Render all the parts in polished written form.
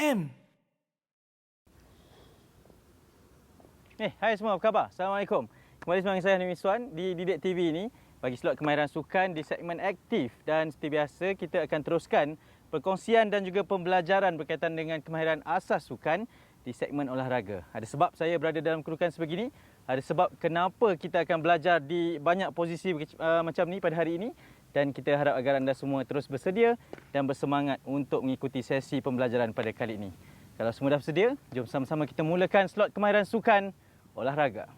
Ken. Hai semua, apa khabar? Assalamualaikum. Kembali bersama saya Hanif Miswan di Didik TV ini bagi slot kemahiran sukan di segmen aktif, dan seperti biasa kita akan teruskan perkongsian dan juga pembelajaran berkaitan dengan kemahiran asas sukan di segmen olahraga. Ada sebab saya berada dalam kedudukan sebegini, ada sebab kenapa kita akan belajar di banyak posisi macam ni pada hari ini, dan kita harap agar anda semua terus bersedia dan bersemangat untuk mengikuti sesi pembelajaran pada kali ini. Kalau semua dah bersedia, jom sama-sama kita mulakan slot kemahiran sukan olahraga.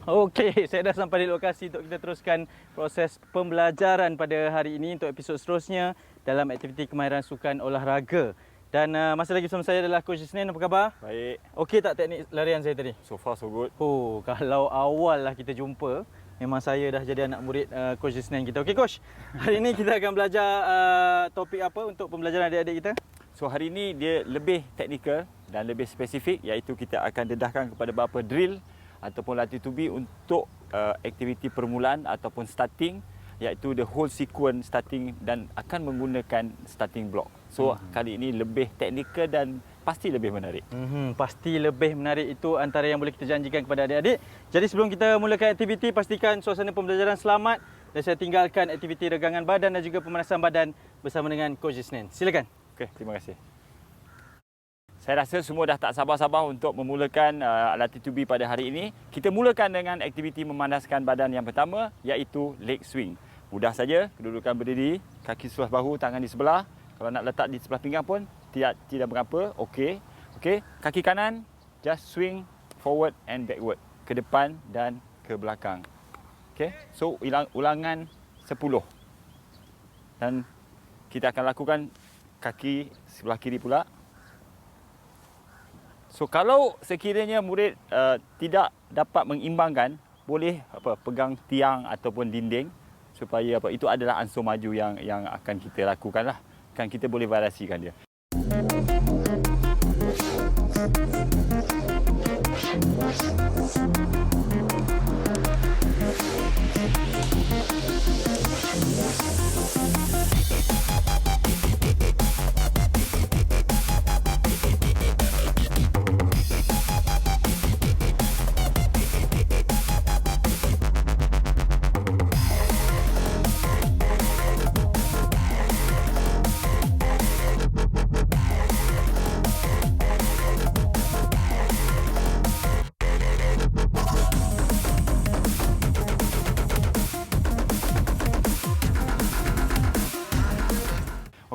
Okey, saya dah sampai di lokasi untuk kita teruskan proses pembelajaran pada hari ini untuk episod seterusnya dalam aktiviti kemahiran sukan olahraga. Dan masa lagi bersama saya adalah Coach Isnin. Apa khabar? Baik. Okey tak teknik larian saya tadi? So far so good. Oh, kalau awal lah kita jumpa, memang saya dah jadi anak murid Coach Isnin kita. Okey Coach, hari ini kita akan belajar topik apa untuk pembelajaran adik-adik kita? So hari ini dia lebih teknikal dan lebih spesifik, iaitu kita akan dedahkan kepada beberapa drill ataupun latih tubi untuk aktiviti permulaan ataupun starting, iaitu the whole sequence starting, dan akan menggunakan starting block. So kali ini lebih teknikal dan pasti lebih menarik. Pasti lebih menarik, itu antara yang boleh kita janjikan kepada adik-adik. Jadi sebelum kita mulakan aktiviti, pastikan suasana pembelajaran selamat, dan saya tinggalkan aktiviti regangan badan dan juga pemanasan badan bersama dengan Coach Isnin. Silakan. Okey, terima kasih. Saya rasa semua dah tak sabar-sabar untuk memulakan latih tubi pada hari ini. Kita mulakan dengan aktiviti memanaskan badan yang pertama, iaitu leg swing. Mudah saja, kedudukan berdiri, kaki sebelah bahu, tangan di sebelah. Kalau nak letak di sebelah pinggang pun tidak berapa. Okey. Kaki kanan just swing forward and backward, ke depan dan ke belakang. Okey. So ulangan 10. Dan kita akan lakukan kaki sebelah kiri pula. So kalau sekiranya murid tidak dapat mengimbangkan, boleh pegang tiang ataupun dinding supaya itu adalah ansur maju yang akan kita lakukanlah. Kan kita boleh variasikan dia.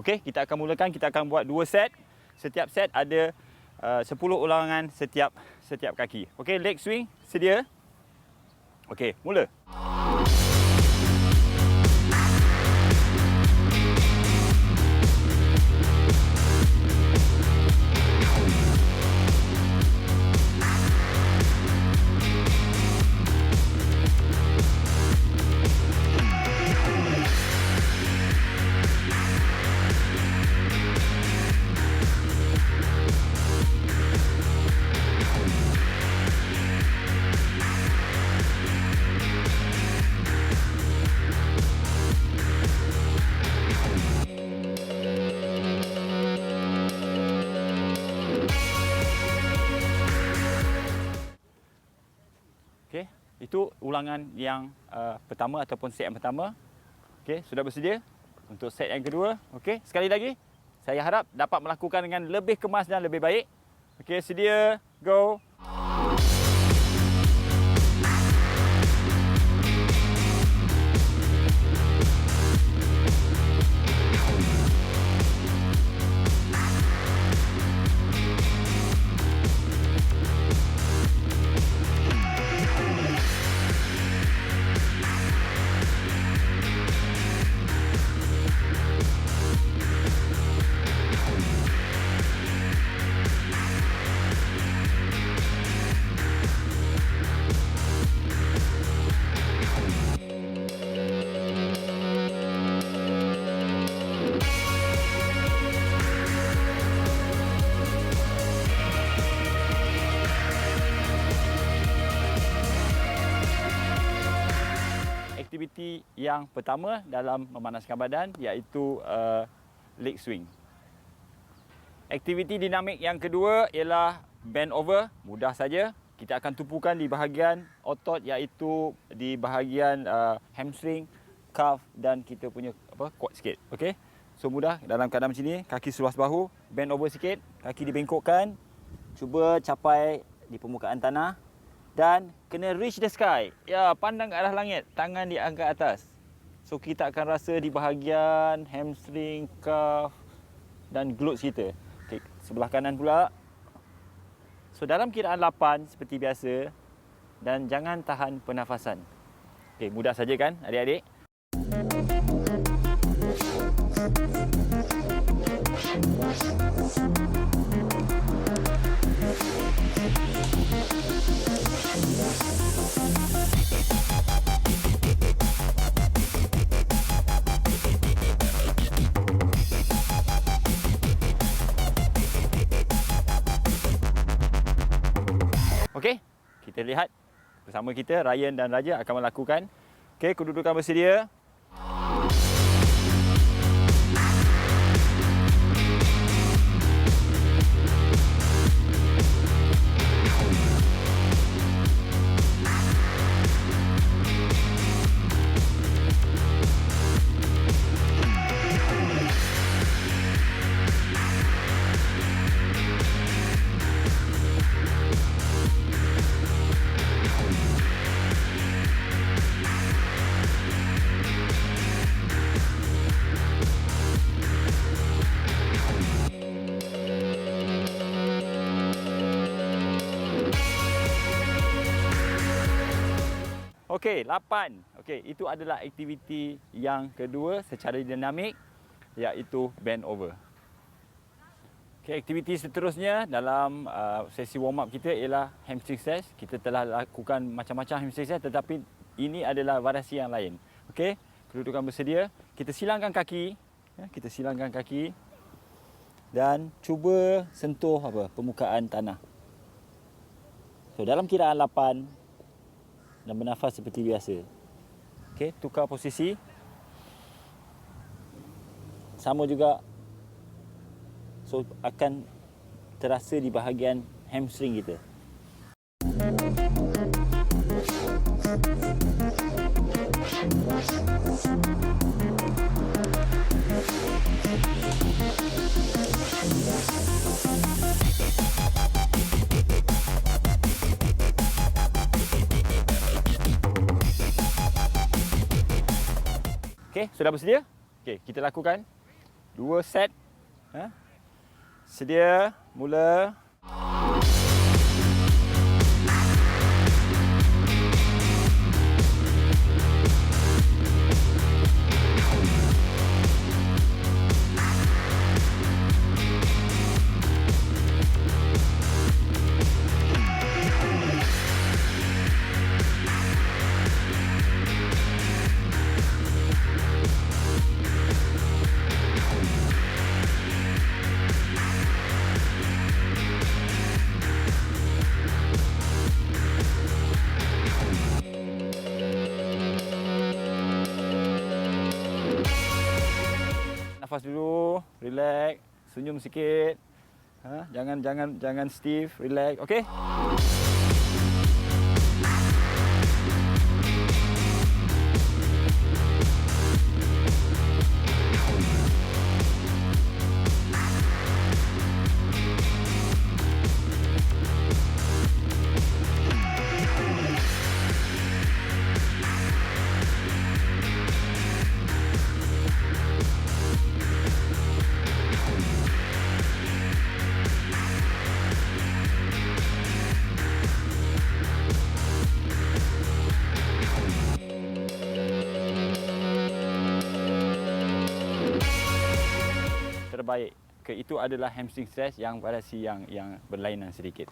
Okey, kita akan mulakan. Kita akan buat 2 set. Setiap set ada 10 ulangan setiap kaki. Okey, leg swing, sedia? Okey, mula. Okey, itu ulangan yang pertama ataupun set yang pertama. Okey, sudah bersedia untuk set yang kedua? Okey, sekali lagi. Saya harap dapat melakukan dengan lebih kemas dan lebih baik. Okey, sedia, go. aktiviti yang pertama dalam memanaskan badan, iaitu leg swing. Aktiviti dinamik yang kedua ialah bend over. Mudah saja. Kita akan tumpukan di bahagian otot, iaitu di bahagian hamstring, calf dan kita punya quad sikit. Okey. So mudah dalam keadaan macam ni, kaki seluas bahu, bend over sikit, kaki dibengkokkan, cuba capai di permukaan tanah dan kena reach the sky. Ya, pandang ke arah langit, tangan diangkat atas. So kita akan rasa di bahagian hamstring, calf dan glutes kita. Okey, sebelah kanan pula. So dalam kiraan 8 seperti biasa dan jangan tahan pernafasan. Okey, mudah saja kan adik-adik? Okey, kita lihat bersama kita Ryan dan Raja akan melakukan. Okey, kedudukan bersedia. Okey, 8. Okey, itu adalah aktiviti yang kedua secara dinamik, iaitu bend over. Okey, aktiviti seterusnya dalam sesi warm up kita ialah hamstring stretch. Kita telah lakukan macam-macam hamstring stretch, tetapi ini adalah variasi yang lain. Okey, kedudukan bersedia. Kita silangkan kaki, kita silangkan kaki dan cuba sentuh permukaan tanah. So dalam kiraan 8 dan bernafas seperti biasa. Okey, tukar posisi. Sama juga. So akan terasa di bahagian hamstring kita. Okey, sudah bersedia? Okey, kita lakukan 2 set. Sedia, mula. Nafas dulu, relax, senyum sikit. Jangan stiff, relax. Okey? Terbaik. Itu adalah hamstring stretch yang variasi yang berlainan sedikit.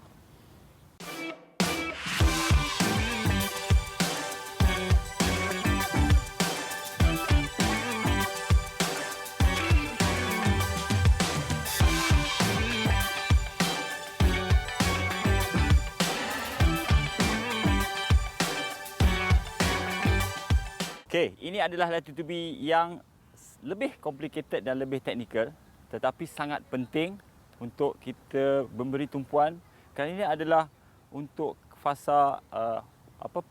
Okey, ini adalah latitude B yang lebih complicated dan lebih teknikal, tetapi sangat penting untuk kita memberi tumpuan kerana ini adalah untuk fasa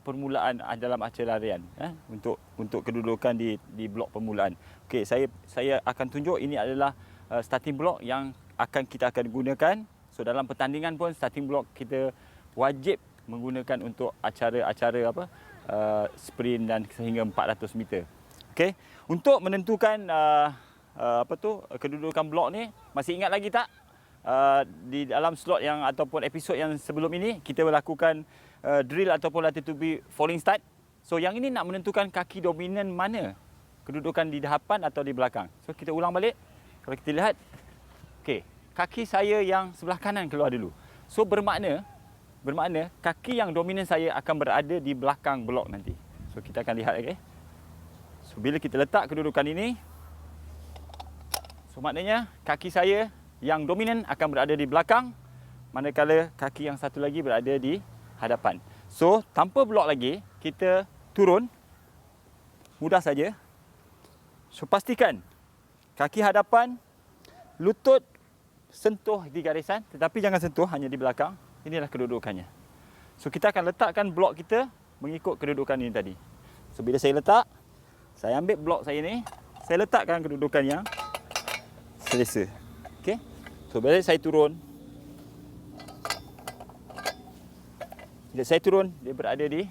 permulaan dalam acara larian, untuk kedudukan di blok permulaan. Okey, saya akan tunjuk ini adalah starting block yang kita akan gunakan. So dalam pertandingan pun starting block kita wajib menggunakan untuk acara-acara sprint dan sehingga 400 meter. Okey, untuk menentukan kedudukan blok ni, masih ingat lagi tak? Di dalam slot yang ataupun episod yang sebelum ini kita melakukan drill ataupun latitude B falling start. So yang ini nak menentukan kaki dominan mana, kedudukan di depan atau di belakang. So kita ulang balik. Kalau kita lihat, okey, kaki saya yang sebelah kanan keluar dulu. So bermakna kaki yang dominan saya akan berada di belakang blok nanti. So kita akan lihat, okey. So bila kita letak kedudukan ini, so maknanya kaki saya yang dominan akan berada di belakang, manakala kaki yang satu lagi berada di hadapan. So tanpa blok lagi, kita turun mudah saja. So pastikan kaki hadapan, lutut sentuh di garisan, tetapi jangan sentuh hanya di belakang. Inilah kedudukannya. So kita akan letakkan blok kita mengikut kedudukan ini tadi. So bila saya letak, saya ambil blok saya ni, saya letakkan kedudukan yang selesa. Okey. So bila saya turun, dia berada di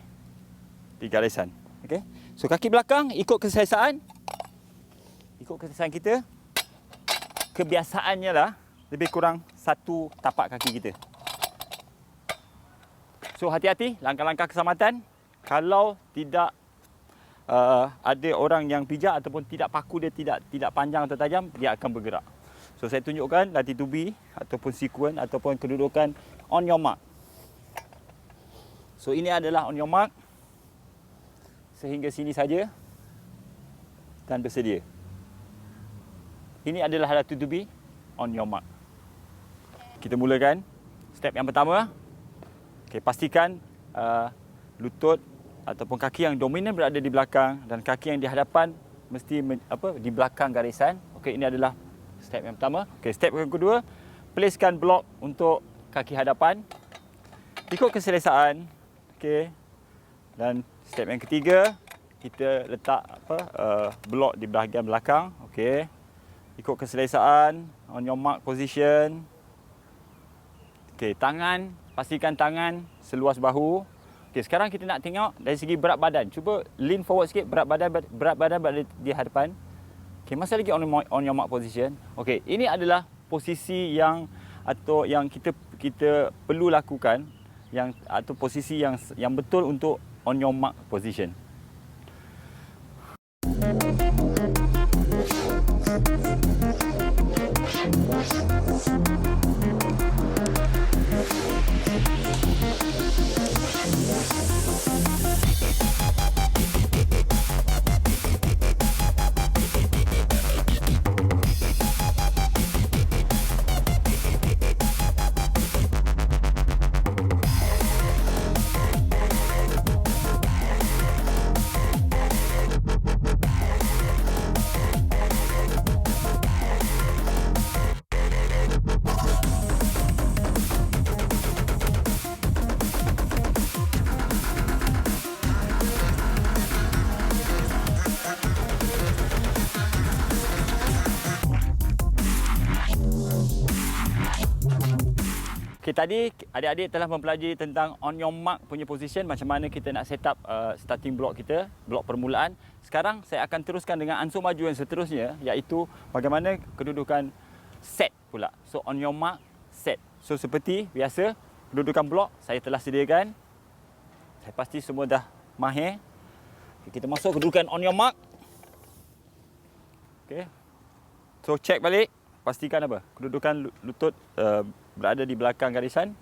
garisan. Okey. So kaki belakang ikut keselesaan kita. Kebiasaannya lah lebih kurang satu tapak kaki kita. So hati-hati langkah-langkah keselamatan. Kalau tidak ada orang yang pijak ataupun tidak paku dia tidak panjang atau tajam, dia akan bergerak. So saya tunjukkan latitude B ataupun sequence ataupun kedudukan on your mark. So ini adalah on your mark. Sehingga sini saja dan bersedia. Ini adalah latitude B on your mark. Kita mulakan step yang pertama. Okay, pastikan lutut ataupun kaki yang dominan berada di belakang dan kaki yang di hadapan mesti di belakang garisan. Okey, ini adalah step yang pertama. Okey, step yang kedua, placekan blok untuk kaki hadapan ikut keselesaan. Okey. Dan step yang ketiga, kita letak blok di bahagian belakang. Okey. Ikut keselesaan, on your mark position. Okey, tangan, pastikan tangan seluas bahu. Okey, sekarang kita nak tengok dari segi berat badan. Cuba lean forward sikit, berat badan berada di hadapan. Okey, masih lagi on your mark position. Okey, ini adalah posisi yang kita perlu lakukan atau posisi yang betul untuk on your mark position. Okay, tadi adik-adik telah mempelajari tentang on your mark punya position, macam mana kita nak set up starting block kita, blok permulaan. Sekarang saya akan teruskan dengan ansur maju yang seterusnya, iaitu bagaimana kedudukan set pula. So on your mark, set. So seperti biasa, kedudukan blok saya telah sediakan. Saya pasti semua dah mahir. Okay, kita masuk kedudukan on your mark. Okay. So check balik, pastikan apa? Kedudukan lutut berada di belakang garisan.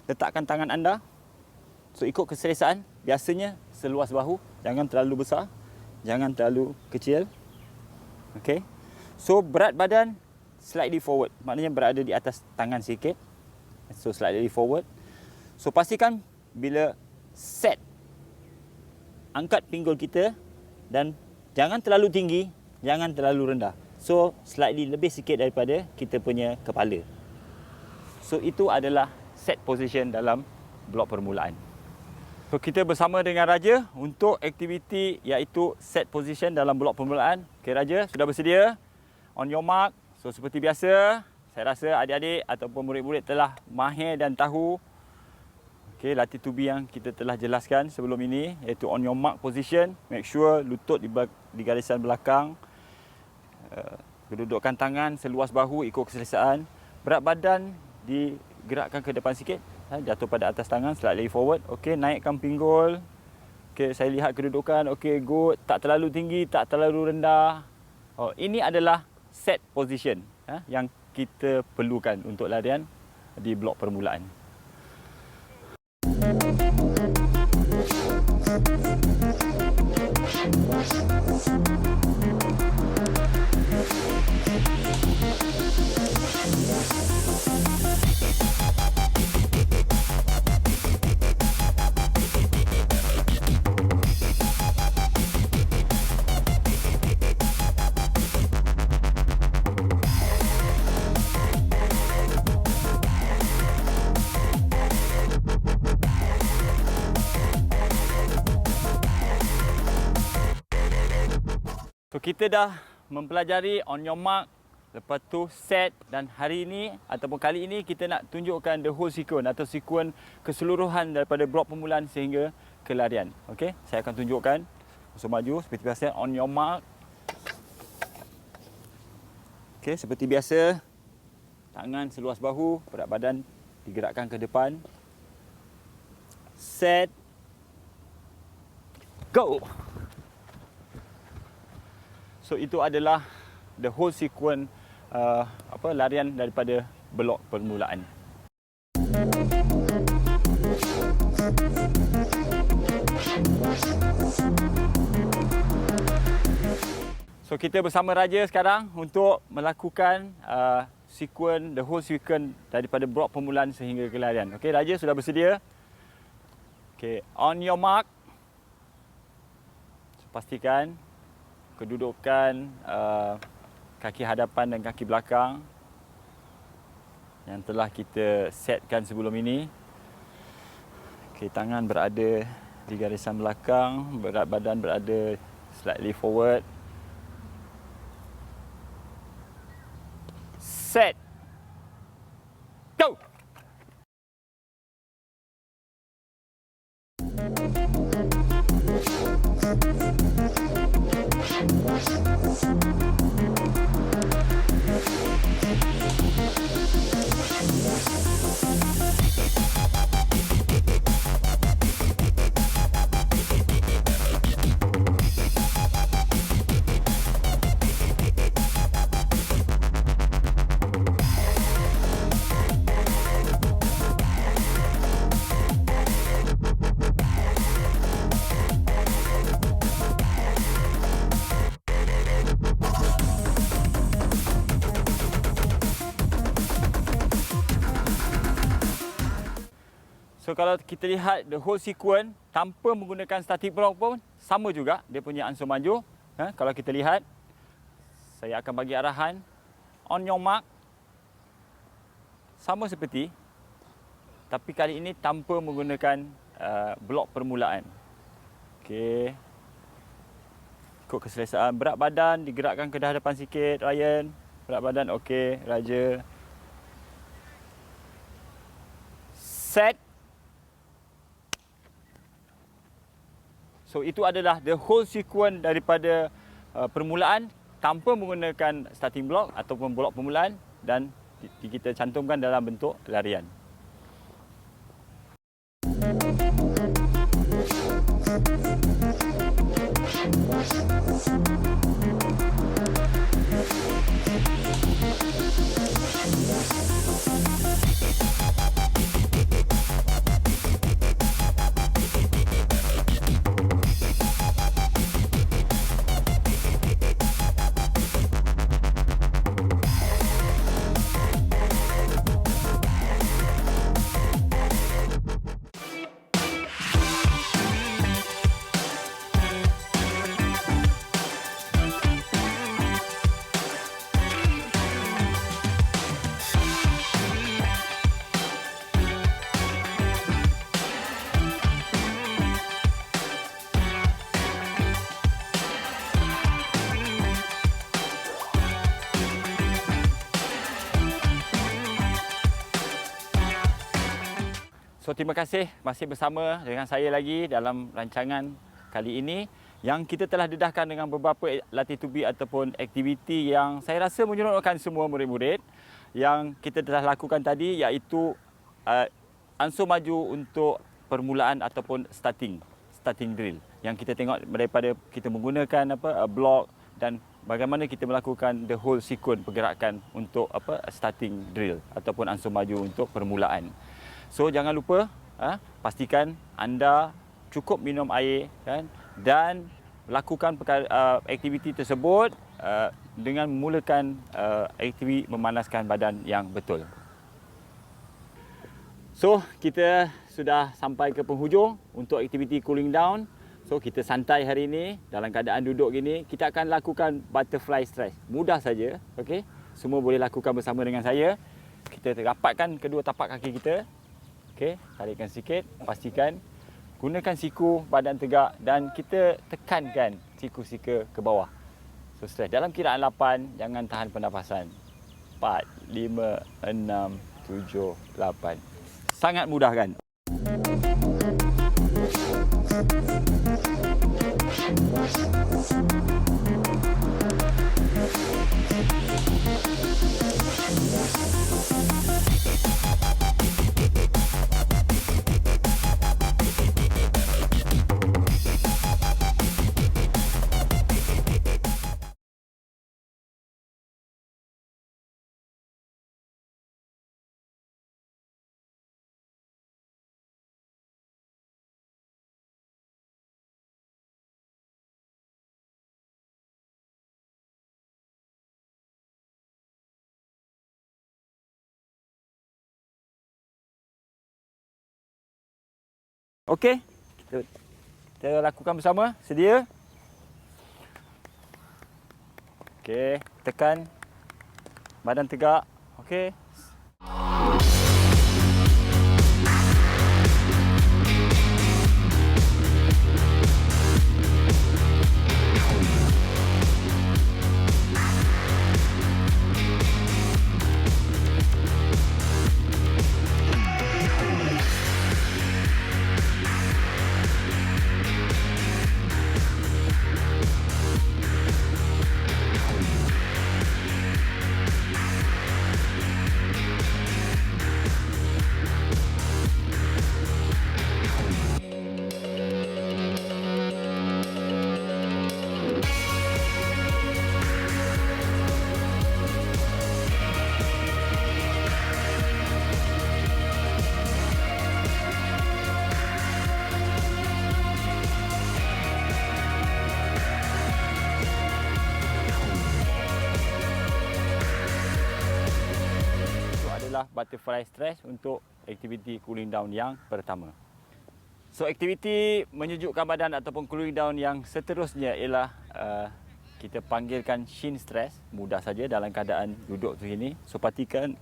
Letakkan tangan anda. So ikut keselesaan, biasanya seluas bahu, jangan terlalu besar, jangan terlalu kecil. Okey. So berat badan slightly forward, maknanya berada di atas tangan sikit. So slightly forward. So pastikan bila set, angkat pinggul kita dan jangan terlalu tinggi, jangan terlalu rendah. So slightly lebih sikit daripada kita punya kepala. So itu adalah set position dalam blok permulaan. So kita bersama dengan Raja untuk aktiviti iaitu set position dalam blok permulaan. Okey Raja, sudah bersedia? On your mark. So seperti biasa, saya rasa adik-adik ataupun murid-murid telah mahir dan tahu latih tubi yang kita telah jelaskan sebelum ini, iaitu on your mark position. Make sure lutut di garisan belakang, kedudukan tangan seluas bahu ikut keselesaan. Berat badan digerakkan ke depan sikit, jatuh pada atas tangan, slightly forward. Okey, naikkan pinggul. Okey, saya lihat kedudukan. Okey, good. Tak terlalu tinggi, tak terlalu rendah. Ini adalah set position yang kita perlukan untuk larian di blok permulaan. So kita dah mempelajari on your mark, lepas tu set, dan hari ini ataupun kali ini kita nak tunjukkan the whole sequence atau sequence keseluruhan daripada blok permulaan sehingga ke larian. Okey, saya akan tunjukkan. So maju seperti biasa, on your mark. Okey, seperti biasa, tangan seluas bahu, berat badan digerakkan ke depan. Set. Go. So itu adalah the whole sequence larian daripada blok permulaan. So kita bersama Raja sekarang untuk melakukan the whole sequence daripada blok permulaan sehingga ke larian. Okey, Raja sudah bersedia? Okey, on your mark. So, pastikan kedudukan kaki hadapan dan kaki belakang yang telah kita setkan sebelum ini. Okey, tangan berada di garisan belakang, berat badan berada slightly forward. Set. Go. So kalau kita lihat the whole sequence tanpa menggunakan static block pun sama juga dia punya ansur maju. Kalau kita lihat, saya akan bagi arahan on your mark, sama seperti, tapi kali ini tanpa menggunakan blok permulaan. Okey, ikut keselesaan. Berat badan digerakkan ke hadapan sikit, Ryan. Berat badan okey, Raja. Set. So itu adalah the whole sequence daripada permulaan tanpa menggunakan starting block ataupun blok permulaan, dan kita cantumkan dalam bentuk larian. So terima kasih masih bersama dengan saya lagi dalam rancangan kali ini yang kita telah dedahkan dengan beberapa latih tubi ataupun aktiviti yang saya rasa menyeronokkan semua murid-murid yang kita telah lakukan tadi, iaitu ansur maju untuk permulaan ataupun starting drill yang kita tengok daripada kita menggunakan block dan bagaimana kita melakukan the whole sequence pergerakan untuk starting drill ataupun ansur maju untuk permulaan. So jangan lupa pastikan anda cukup minum air kan, dan lakukan aktiviti tersebut dengan memulakan aktiviti memanaskan badan yang betul. So kita sudah sampai ke penghujung untuk aktiviti cooling down. So kita santai hari ini dalam keadaan duduk gini, kita akan lakukan butterfly stretch. Mudah saja, okey. Semua boleh lakukan bersama dengan saya. Kita rapatkan kedua tapak kaki kita. Okey, tarikkan sikit, pastikan gunakan siku badan tegak dan kita tekankan siku ke bawah. So stretch dalam kiraan 8, jangan tahan pernafasan. 4, 5, 6, 7, 8. Sangat mudah kan? Okey, kita lakukan bersama. Sedia? Okey, tekan badan tegak. Okey. Butterfly stretch untuk aktiviti cooling down yang pertama. So aktiviti menyejukkan badan ataupun cooling down yang seterusnya ialah kita panggilkan shin stretch. Mudah saja dalam keadaan duduk tu ini. So pastikan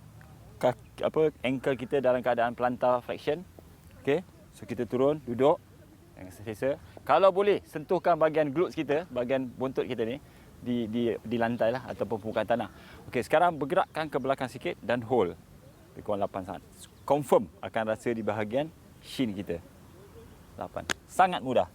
ankle kita dalam keadaan plantar flexion. Okey. So kita turun duduk dengan selesa. Kalau boleh sentuhkan bahagian glutes kita, bahagian bontot kita ni di lantai lah ataupun permukaan tanah. Okey, sekarang bergerakkan ke belakang sikit dan hold. Lebih kurang 8 saat. Confirm akan rasa di bahagian shin kita. 8. Sangat mudah.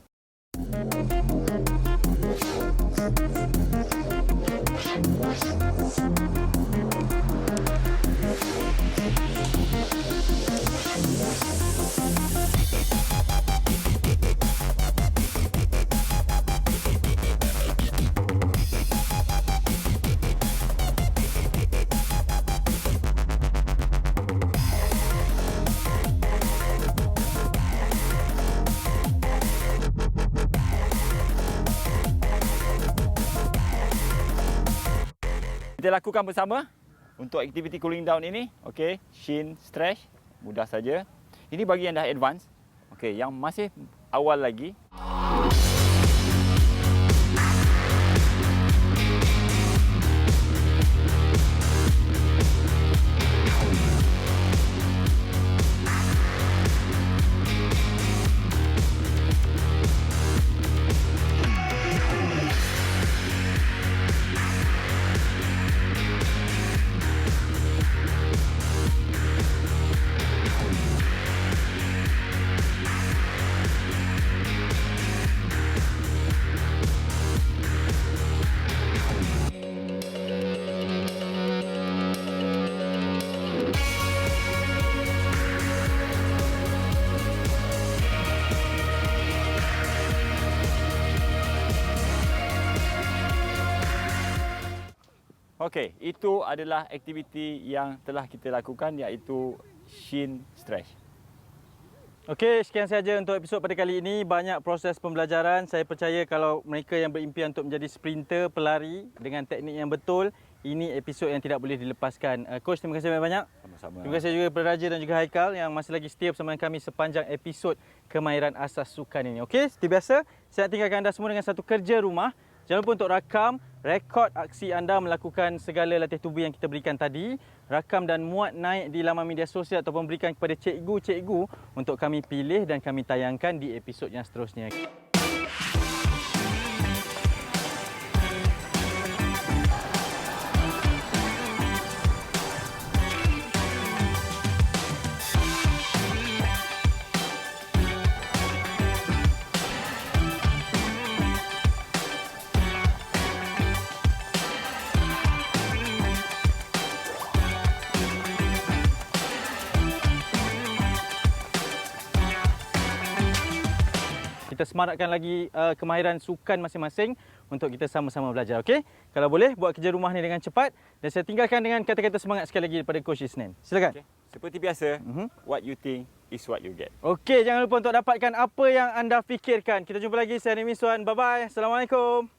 Kita lakukan bersama untuk aktiviti cooling down ini. Okey, shin stretch, mudah saja. Ini bagi yang dah advance. Okey, yang masih awal lagi. Okey, itu adalah aktiviti yang telah kita lakukan iaitu shin stretch. Okey, sekian saja untuk episod pada kali ini. Banyak proses pembelajaran. Saya percaya kalau mereka yang berimpian untuk menjadi sprinter, pelari dengan teknik yang betul, ini episod yang tidak boleh dilepaskan. Coach, terima kasih banyak-banyak. Sama-sama. Terima kasih juga kepada Raja dan juga Haikal yang masih lagi setia bersama kami sepanjang episod kemahiran asas sukan ini. Okey, seperti biasa, saya nak tinggalkan anda semua dengan satu kerja rumah. Jangan lupa untuk rekod aksi anda melakukan segala latih tubuh yang kita berikan tadi. Rakam dan muat naik di laman media sosial ataupun berikan kepada cikgu-cikgu untuk kami pilih dan kami tayangkan di episod yang seterusnya. Kita semarakkan lagi kemahiran sukan masing-masing untuk kita sama-sama belajar. Okey? Kalau boleh, buat kerja rumah ni dengan cepat. Dan saya tinggalkan dengan kata-kata semangat sekali lagi daripada Coach Isnin. Silakan. Okay. Seperti biasa, what you think is what you get. Okey, jangan lupa untuk dapatkan apa yang anda fikirkan. Kita jumpa lagi. Saya Nimi Suan. Bye-bye. Assalamualaikum.